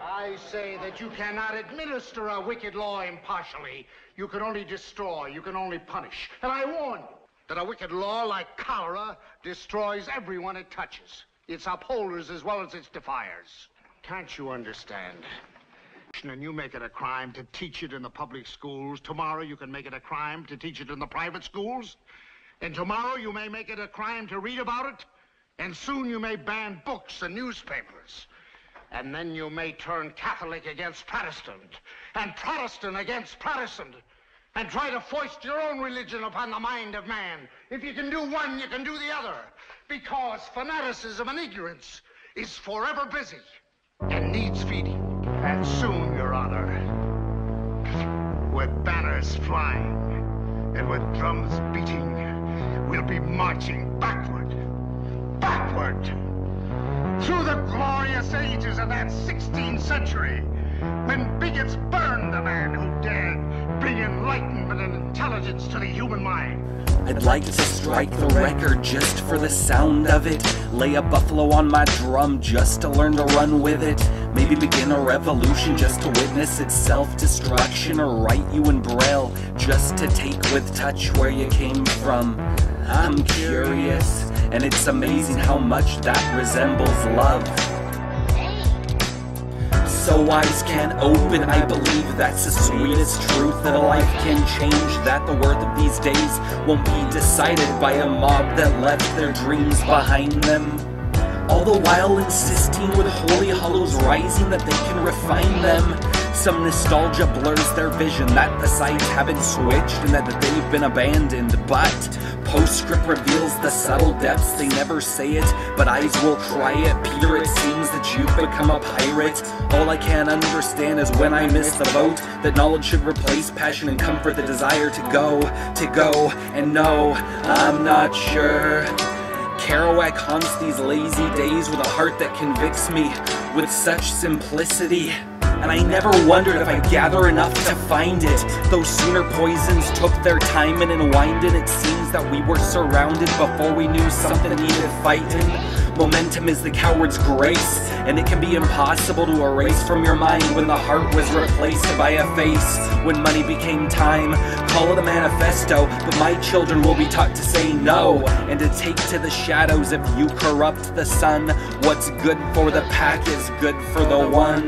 I say that you cannot administer a wicked law impartially. You can only destroy, you can only punish. And I warn you that a wicked law like cholera destroys everyone it touches. Its upholders as well as its defiers. Can't you understand? And you make it a crime to teach it in the public schools. Tomorrow you can make it a crime to teach it in the private schools. And tomorrow you may make it a crime to read about it. And soon you may ban books and newspapers. And then you may turn Catholic against Protestant, and Protestant against Protestant, and try to foist your own religion upon the mind of man. If you can do one, you can do the other. Because fanaticism and ignorance is forever busy and needs feeding. And soon, Your Honor, with banners flying and with drums beating, we'll be marching backward, through the glorious ages of that 16th century, when bigots burned the man who dared bring enlightenment and intelligence to the human mind. I'd like to strike the record just for the sound of it. Lay a buffalo on my drum just to learn to run with it. Maybe begin a revolution just to witness its self-destruction, or write you in braille just to take with touch where you came from. I'm curious, and it's amazing how much that resembles love. So eyes can open, I believe that's the sweetest truth, that a life can change, that the worth of these days won't be decided by a mob that left their dreams behind them. All the while insisting with holy hollows rising that they can refine them. Some nostalgia blurs their vision that the sides haven't switched and that they've been abandoned. But postscript reveals the subtle depths, they never say it, but eyes will cry it. Peter, it seems that you've become a pirate. All I can understand is when I miss the boat, that knowledge should replace passion and comfort, the desire to go, and no, I'm not sure. Kerouac haunts these lazy days with a heart that convicts me with such simplicity. And I never wondered if I'd gather enough to find it. Those sooner poisons took their time and unwinded. It seems that we were surrounded before we knew something needed fighting. Momentum is the coward's grace, and it can be impossible to erase from your mind when the heart was replaced by a face. When money became time, call it a manifesto, but my children will be taught to say no, and to take to the shadows if you corrupt the sun. What's good for the pack is good for the one.